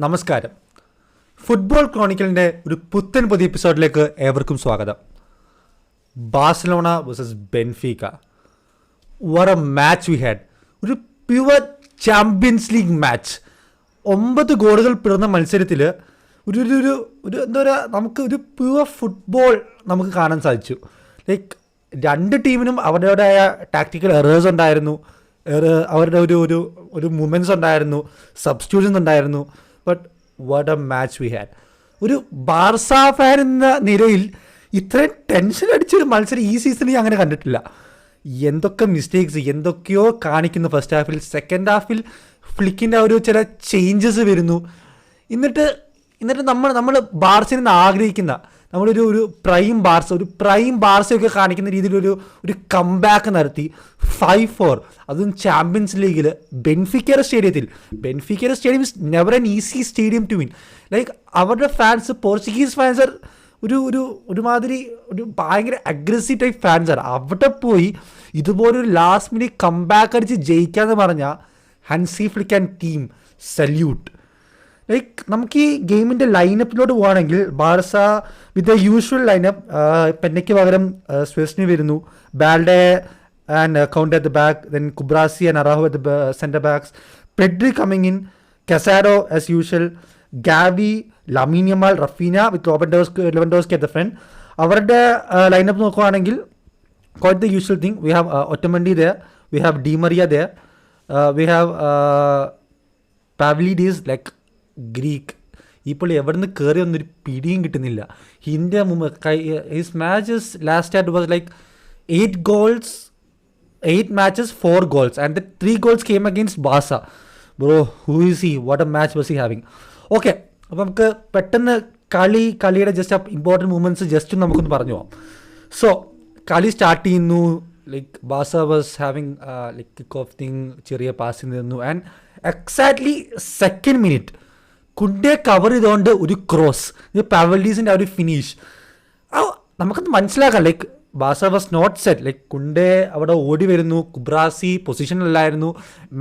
നമസ്കാരം. ഫുട്ബോൾ ക്രോണിക്കലിൻ്റെ ഒരു പുതിയ എപ്പിസോഡിലേക്ക് ഏവർക്കും സ്വാഗതം. Barcelona versus Benfica, what a match we had. ഒരു പ്യുവർ ചാമ്പ്യൻസ് ലീഗ് മാച്ച്. 9 ഗോളുകൾ പിറന്ന മത്സരത്തിൽ ഒരു ഒരു ഒരു എന്താ പറയുക, നമുക്ക് ഒരു പ്യുവർ ഫുട്ബോൾ നമുക്ക് കാണാൻ സാധിച്ചു. ലൈക്ക് രണ്ട് ടീമിനും അവരുടേതായ ടാക്ടിക്കൽ എറേഴ്സ് ഉണ്ടായിരുന്നു, അവരുടെ ഒരു ഒരു ഒരു മൂമെൻറ്റ്സ് ഉണ്ടായിരുന്നു, സബ്സ്റ്റിറ്റ്യൂഷൻസ് ഉണ്ടായിരുന്നു. But what a match we had. ഒരു ബാർസ ഫാൻ എന്ന നിലയിൽ ഇത്രയും ടെൻഷൻ അടിച്ചൊരു മത്സരം ഈ സീസണിൽ അങ്ങനെ കണ്ടിട്ടില്ല. എന്തൊക്കെ മിസ്റ്റേക്സ്, എന്തൊക്കെയോ കാണിക്കുന്നു ഫസ്റ്റ് ഹാഫിൽ. സെക്കൻഡ് ഹാഫിൽ ഫ്ലിക്കിൻ്റെ ഒരു ചില ചേഞ്ചസ് വരുന്നു. എന്നിട്ട് നമ്മൾ ബാർസയിൽ നിന്ന് ആഗ്രഹിക്കുന്ന നമ്മളൊരു ഒരു പ്രൈം ബാർസയൊക്കെ കാണിക്കുന്ന രീതിയിലൊരു ഒരു കംബാക്ക് നടത്തി 5-4, അതും ചാമ്പ്യൻസ് ലീഗിൽ ബെൻഫിക്കയുടെ stadium is never an easy stadium to win. Like അവരുടെ ഫാൻസ്, പോർച്ചുഗീസ് ഫാൻസ് ഒരുമാതിരി ഒരു ഭയങ്കര അഗ്രസീവ് ടൈപ്പ് ഫാൻസാണ്. അവിടെ പോയി ഇതുപോലൊരു ലാസ്റ്റ് മിനിറ്റ് കംബാക്ക് അടിച്ച് ജയിക്കാന്ന് പറഞ്ഞാൽ Hansi Flick and team salute. Like നമുക്ക് ഈ ഗെയിമിൻ്റെ ലൈനപ്പിലോട്ട് പോവുകയാണെങ്കിൽ Barca with the usual lineup. പെന്നയ്ക്ക് പകരം സ്വെസ്നി വരുന്നു, Balde and Kounde at the back, then Cubarsi and Araujo at the centre backs, Pedri coming in, Casado as usual, Gavi, Lamine Yamal, Raphinha with Lewandowski at the front. അവരുടെ lineup നോക്കുകയാണെങ്കിൽ quite the usual thing. We have Otamendi there, we have Di Maria there, we have Pavlidis, like Greek. ഈ പുള്ളി എവിടെ നിന്ന് കയറി ഒന്നൊരു പിടിയും കിട്ടുന്നില്ല. His matches last at was like 8 matches 4 goals and the 3 goals came against Barca. Bro, who is he? What a match was he having? Okay, അപ്പോൾ നമുക്ക് പെട്ടെന്ന് കളിയുടെ ജസ്റ്റ് ഇമ്പോർട്ടൻറ്റ് മൂമെൻറ്റ്സ് ജസ്റ്റ് നമുക്കൊന്ന് പറഞ്ഞു പോകാം. സോ കളി സ്റ്റാർട്ട് ചെയ്യുന്നു. Like ബാസ was having like kick off thing, ചെറിയ പാസ് നിന്നു. And exactly second minute Kounde cover ചെയ്തുകൊണ്ട് ഒരു ക്രോസ്, പാവൽഡീസിൻ്റെ ആ ഒരു ഫിനിഷ് നമുക്കത് മനസ്സിലാക്കാം. ലൈക്ക് ബാസ was not set. Like Kounde അവിടെ ഓടി വരുന്നു, കുബ്രാസി പൊസിഷനിലായിരുന്നു,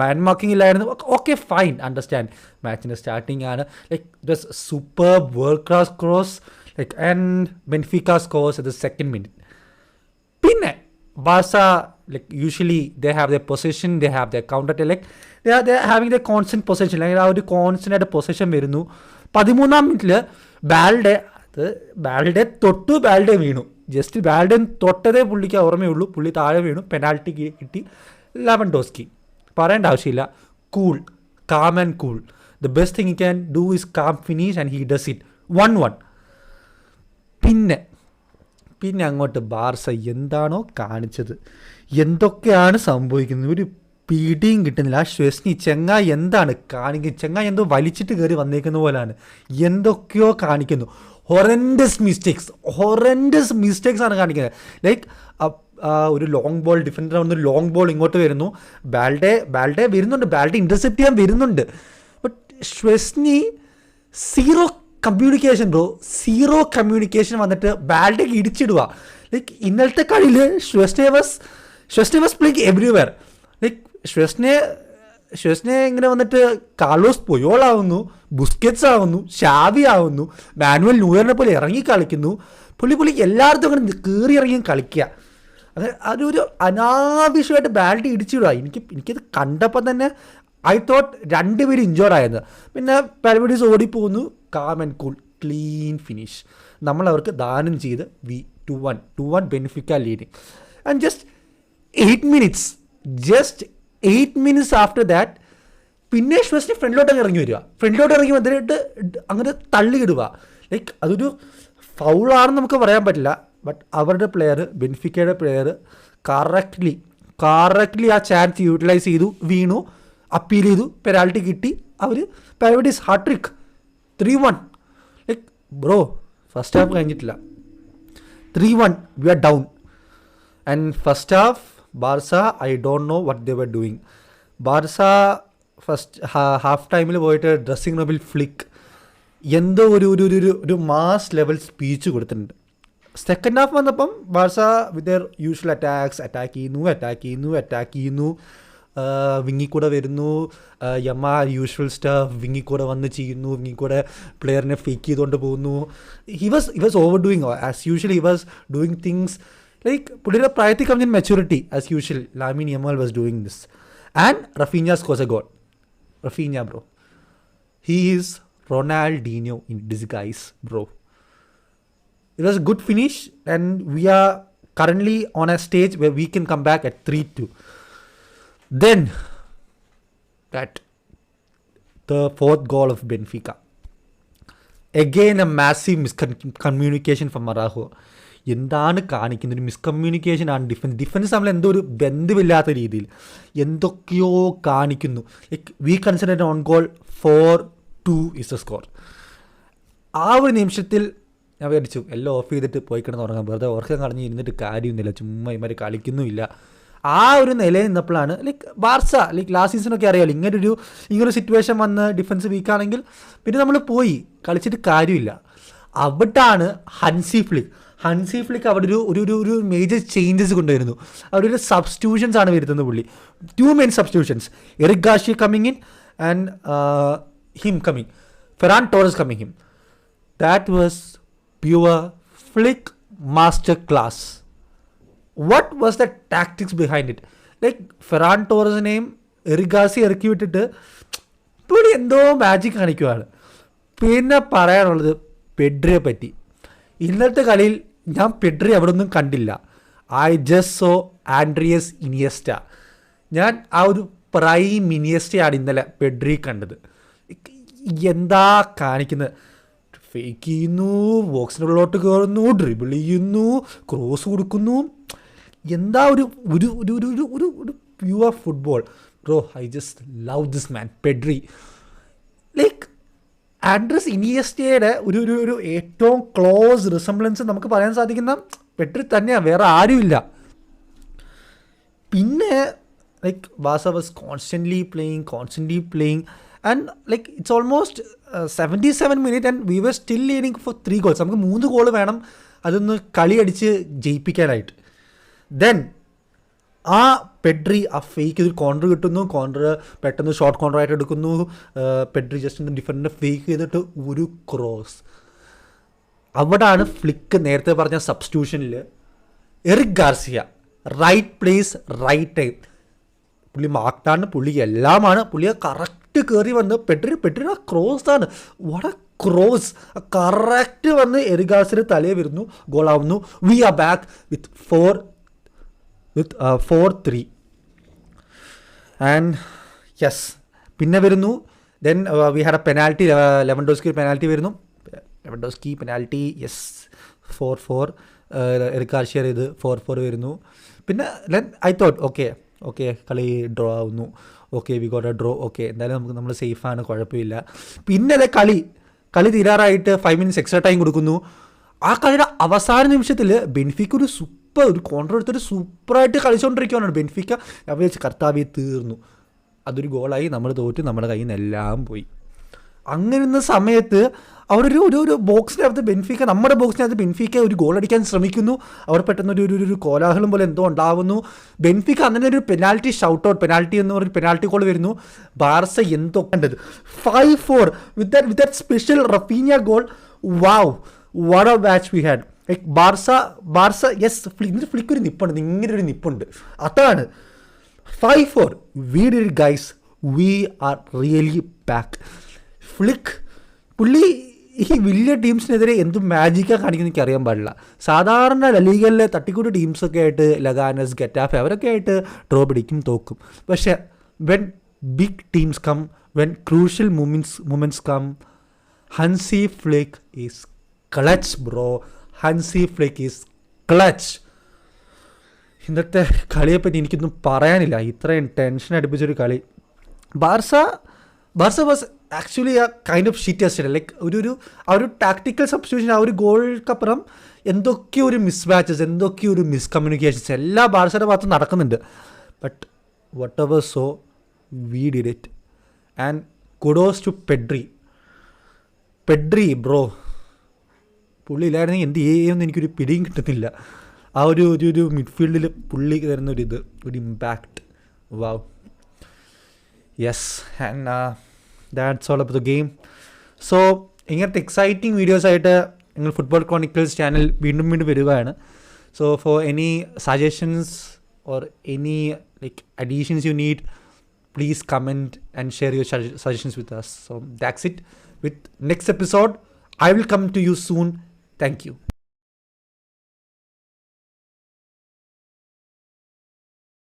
മാൻ മാർക്കിംഗ് ഇല്ലായിരുന്നു. Okay, fine, understand. മാച്ചിൻ്റെ സ്റ്റാർട്ടിങ് ആണ്. Like it was super world class cross. Like and Benfica scores at the second minute. പിന്നെ ബാസ, like usually they have their possession, they have their counter attack, they are having their constant possession. like ആ ഒരു constant ആയിട്ട് position വരുന്നു. 13-ാം മിനിറ്റിൽ Balde തൊട്ടു, Balde വീണു. Just Balde തൊട്ടതേ പുള്ളിക്ക് ഓർമ്മയുള്ളൂ. പുള്ളി താഴെ വീണു, പെനാൽറ്റി കിട്ടി. ലെവൻഡോസ്കി പറയേണ്ട ആവശ്യമില്ല, cool, calm and cool. The best thing he can do is calm finish and he does it 1-1. പിന്നെ അങ്ങോട്ട് ബാർസ എന്താണോ കാണിച്ചത്, എന്തൊക്കെയാണ് സംഭവിക്കുന്നത്, ഒരു പിടിയും കിട്ടുന്നില്ല. ആ ഷ്വസ്നി ചെങ്ങായി എന്താണ് കാണിക്കുന്നത്? ചെങ്ങായി എന്തോ വലിച്ചിട്ട് കയറി വന്നേക്കുന്ന പോലെയാണ്, എന്തൊക്കെയോ കാണിക്കുന്നു. ഹൊറൻഡസ് മിസ്റ്റേക്സ് ആണ് കാണിക്കുന്നത്. ലൈക്ക് ഒരു ലോങ് ബോൾ, ഡിഫൻഡർ വന്ന് ലോങ് ബോൾ ഇങ്ങോട്ട് വരുന്നു, ബാൽഡെ വരുന്നുണ്ട്, ബാൽഡെ ഇൻ്റർസെപ്റ്റ് ചെയ്യാൻ വരുന്നുണ്ട്. ബട്ട് ഷ്വസ്നി സീറോ കമ്മ്യൂണിക്കേഷൻ വന്നിട്ട് ബാൽഡേക്ക് ഇടിച്ചിടുക. ലൈക്ക് ഇന്നലത്തെ കളിയിൽ ഷ്വസ്നെ വാസ് പ്ലേയിങ് എവ്രിവെയർ. ലൈക്ക് ഷ്വസ്നെ ഇങ്ങനെ വന്നിട്ട് കാർലോസ് പുയോൾ ആവുന്നു, ബുസ്കറ്റ്സ് ആവുന്നു, ഷാവി ആവുന്നു, മാനുവൽ ന്യൂയറിനെ പോലെ ഇറങ്ങി കളിക്കുന്നു. പുള്ളി എല്ലായിടത്തും അങ്ങനെ കയറി ഇറങ്ങി കളിക്കുക. അതൊരു അനാവശ്യമായിട്ട് ബാൽഡി ഇടിച്ചിടുക. എനിക്കത് കണ്ടപ്പോൾ തന്നെ ഐ തോട്ട് 2 പേര് ഇഞ്ചോർഡ് ആയിരുന്നു. പിന്നെ പാൽമേഡീസ് ഓടിപ്പോകുന്നു, calm and cool, clean finish. നമ്മളവർക്ക് ദാനം ചെയ്ത് 2-1 Benfica leading. And just 8 minutes after that പിന്നെ ഷ്വസ്നി ഫ്രണ്ടിലോട്ട് ഇറങ്ങി വന്നിട്ട് അങ്ങനെ തള്ളിയിടുക. ലൈക്ക് അതൊരു ഫൗളാണെന്ന് നമുക്ക് പറയാൻ പറ്റില്ല. ബട്ട് അവരുടെ പ്ലെയർ, ബെനിഫിക്കയുടെ പ്ലെയർ കറക്റ്റ്ലി ആ ചാൻസ് യൂട്ടിലൈസ് ചെയ്തു, വീണു, അപ്പീൽ ചെയ്തു, പെനാൽറ്റി കിട്ടി. അവർ Pavlidis hattrick 3-1. Like bro, first half കഴിഞ്ഞിട്ടില്ല, 3-1 we are down. And first half Barca, I don't know what they were doing. Barca first half ടൈമിൽ പോയിട്ട് ഡ്രസ്സിംഗ് റൂമിൽ ഫ്ലിക്ക് എന്തോ ഒരു മാസ് ലെവൽ സ്പീച്ച് കൊടുത്തിട്ടുണ്ട്. സെക്കൻഡ് ഹാഫ് വന്നപ്പം Barca with their usual attack ചെയ്യുന്നു. വിങ്ങി കൂടെ വരുന്നു, യമ്മ യൂഷ്വൽ സ്റ്റഫ് വിങ്ങി കൂടെ വന്ന് ചെയ്യുന്നു, വിങ്ങി കൂടെ പ്ലെയറിനെ ഫേക്ക് ചെയ്തുകൊണ്ട് പോകുന്നു. He was over doing as usual. He was doing things like പുള്ളിയുടെ പ്രായത്തിൽ coming maturity as usual. Lamine Yamal was doing this and Raphinha scores a goal. Raphinha bro, he is Ronaldinho in disguise, bro. It was a good finish and we are currently on a stage where we can come back at 3-2. Then the fourth goal of Benfica. Again a massive miscommunication from Araujo. എന്താണ് കാണിക്കുന്നത്? ഒരു miscommunication ആണ് defence തമ്മിൽ എന്തോ ഒരു ബന്ധമില്ലാത്ത രീതിയിൽ എന്തൊക്കെയോ കാണിക്കുന്നു. Like we consider on goal 4-2 is the score. ആ ഒരു നിമിഷത്തിൽ ഞാൻ വിചാരിച്ചു എല്ലാം ഓഫ് ചെയ്തിട്ട് പോയി കിടന്ന് ഉറങ്ങാൻ, വെറുതെ ഉറക്കം കളഞ്ഞ് ഇരുന്നിട്ട് കാര്യമൊന്നുമില്ല, ചുമ്മാ ഇമാര് കളിക്കുന്നുമില്ല. ആ ഒരു നിലയിൽ നിന്നപ്പോഴാണ് ലൈക്ക് ബാർസ ലൈക്ക് ലാസ്റ്റ് സീസണൊക്കെ അറിയാമല്ലോ, ഇങ്ങനൊരു സിറ്റുവേഷൻ വന്ന് ഡിഫൻസ് വീക്കാണെങ്കിൽ പിന്നെ നമ്മൾ പോയി കളിച്ചിട്ട് കാര്യമില്ല. അവിടാണ് ഹൻസി ഫ്ലിക്ക് അവിടെ ഒരു മേജർ ചേഞ്ചസ് കൊണ്ടുവരുന്നു. അവിടെ ഒരു സബ്സ്റ്റിറ്റ്യൂഷൻസ് ആണ് വരുത്തുന്നത് പുള്ളി. 2 main substitutions, Eric Garcia coming in and him coming, Ferran Torres coming him. That was pure Flick master class. What was the tactics behind it? Like Ferran ടോറസിനെയും Eric Garcia ഇറക്കി വിട്ടിട്ട് പുള്ളി എന്തോ മാജിക് കാണിക്കുവാണ്. പിന്നെ പറയാനുള്ളത് പെഡ്രിയെ പറ്റി. ഇന്നത്തെ കളിയിൽ ഞാൻ പെഡ്രി അവിടെ ഒന്നും കണ്ടില്ല. I just so Andreas Iniesta. ഞാൻ ആ ഒരു പ്രൈം ഇനിയസ്റ്റയാണ് ഇന്നലെ പെഡ്രി കണ്ടത്. എന്താ കാണിക്കുന്നത്? ഫേക്ക് ചെയ്യുന്നു, ബോക്സിൻ്റെ ഉള്ളിലോട്ട് കയറുന്നു, ഡ്രിബിൾ ചെയ്യുന്നു, ക്രോസ് കൊടുക്കുന്നു. എന്താ ഒരു ഒരു ഒരു ഒരു ഒരു pure football bro. I just love this man Pedri. Like Andres ഇനിയസ്റ്റയുടെ ഒരു ഏറ്റവും ക്ലോസ് റിസംബ്ലൻസ് നമുക്ക് പറയാൻ സാധിക്കുന്ന പെഡ്രി തന്നെയാണ്, വേറെ ആരുമില്ല. പിന്നെ ലൈക്ക് ബാസ was constantly playing and like it's almost 77 minutes and we were still leading for 3 goals. നമുക്ക് 3 goal വേണം അതൊന്ന് കളി അടിച്ച് ജയിപ്പിക്കാനായിട്ട്. ദെൻ ആ പെഡ്രി ആ ഫേക്ക് ഒരു കോർണർ കിട്ടുന്നു, കോർണർ പെട്ടെന്ന് ഷോർട്ട് കോർണർ ആയിട്ട് എടുക്കുന്നു. പെഡ്രി ജസ്റ്റ് ഡിഫൻഡിനെ ഫേക്ക് ചെയ്തിട്ട് ഒരു ക്രോസ്. അവിടാണ് ഫ്ലിക്ക് നേരത്തെ പറഞ്ഞ സബ്സ്റ്റിറ്റ്യൂഷനിൽ Eric Garcia right place right time. പുള്ളി മാർക്ക്ഡാണ്, പുള്ളി എല്ലാമാണ്. പുള്ളിയെ കറക്റ്റ് കയറി വന്ന് പെഡ്രിയുടെ ക്രോസ് ആണ്. What a cross! കറക്റ്റ് വന്ന് എറിക് ഗാർസിയുടെ തലയിൽ വരുന്നു, ഗോളാവുന്നു. We are back with 4-3 and yes. പിന്നെ വരുന്നു then we had a penalty. Lewandowski penalty വരുന്നു. Lewandowski penalty, yes 4-4. Eric Garcia ഇത് 4-4 വരുന്നു. പിന്നെ ഐ തോട്ട് ഓക്കെ കളി ഡ്രോ ആവുന്നു. Okay we got a draw. Okay എന്തായാലും നമ്മൾ സേഫാണ്, കുഴപ്പമില്ല. പിന്നെ കളി തീരാറായിട്ട് 5 minutes എക്സ്ട്രാ ടൈം കൊടുക്കുന്നു. ആ കളിയുടെ അവസാന നിമിഷത്തിൽ ബെൻഫിക്ക ഒരു കോൺട്രോൾ എടുത്തിട്ട് സൂപ്പറായിട്ട് കളിച്ചുകൊണ്ടിരിക്കുകയാണ് ബെൻഫിക്ക. ഞാൻ വിചാരിച്ച് കർത്താവ്യെ തീർന്നു, അതൊരു ഗോളായി, നമ്മൾ തോറ്റ്, നമ്മുടെ കയ്യിൽ നിന്ന് എല്ലാം പോയി. അങ്ങനെ സമയത്ത് അവരൊരു ബോക്സിനകത്ത് നമ്മുടെ ബോക്സിനകത്ത് ബെൻഫിക്ക ഒരു ഗോൾ അടിക്കാൻ ശ്രമിക്കുന്നു. അവർ പെട്ടെന്ന് ഒരു കോലാഹലം പോലെ എന്തോ ഉണ്ടാവുന്നു. ബെൻഫിക്ക അങ്ങനെ ഒരു പെനാൽറ്റി പെനാൽറ്റി എന്ന് പറഞ്ഞൊരു പെനാൽറ്റി ഗോൾ വരുന്നു. ബാർസ എന്തോ കണ്ടത് 5-4 with that special Raphinha goal. Wow, what a match we had. Like Barca yes Flick ഒരു നിപ്പുണ്ട്, ഇങ്ങനെ ഒരു നിപ്പുണ്ട്. അതാണ് 5-4. We did it guys, we are really back. Flick പുള്ളി ഈ വലിയ ടീംസിനെതിരെ എന്ത് മാജിക്കാണ് കാണിക്കുന്നത് എനിക്ക് അറിയാൻ പാടില്ല. സാധാരണ ലീഗലിലെ തട്ടിക്കൂട്ട് ടീംസൊക്കെ ആയിട്ട് ലഗാനസ്, ഗെറ്റാഫെ അവരൊക്കെ ആയിട്ട് ഡ്രോ പിടിക്കും, തോക്കും. പക്ഷേ when big teams come, when crucial moments come, Hansi Flick is clutch bro. Hansi Flick is clutch. ഇന്നത്തെ കളിയെപ്പറ്റി എനിക്കൊന്നും പറയാനില്ല. ഇത്രയും ടെൻഷൻ അടുപ്പിച്ചൊരു കളി. Barca was actually a kind of sheet tested. Like ഒരു ടാക്ടിക്കൽ സബ്സ്റ്റിറ്റ്യൂഷൻ, ആ ഒരു ഗോൾക്കപ്പുറം എന്തൊക്കെയോ ഒരു മിസ് മാച്ചസ്, എന്തൊക്കെയോ ഒരു മിസ്കമ്മ്യൂണിക്കേഷൻസ് എല്ലാ ബാർസയുടെ ഭാഗത്തും നടക്കുന്നുണ്ട്. But whatever so we did it and kudos to Pedri bro. പുള്ളി ഇല്ലായിരുന്നെങ്കിൽ എന്ത് ചെയ്യുമെന്ന് എനിക്കൊരു പിടിയും കിട്ടുന്നില്ല. ആ ഒരു മിഡ്ഫീൽഡിൽ പുള്ളി തരുന്ന ഒരു impact, wow. Yes and that's all about the game. So ഇങ്ങനത്തെ എക്സൈറ്റിംഗ് വീഡിയോസായിട്ട് നിങ്ങൾ ഫുട്ബോൾ ക്രോണിക്കിൾസ് ചാനൽ വീണ്ടും വീണ്ടും വരികയാണ്. So for any suggestions or any like additions you need, please comment and share your suggestions with us. So that's it with next episode. I will come to you soon. Thank you.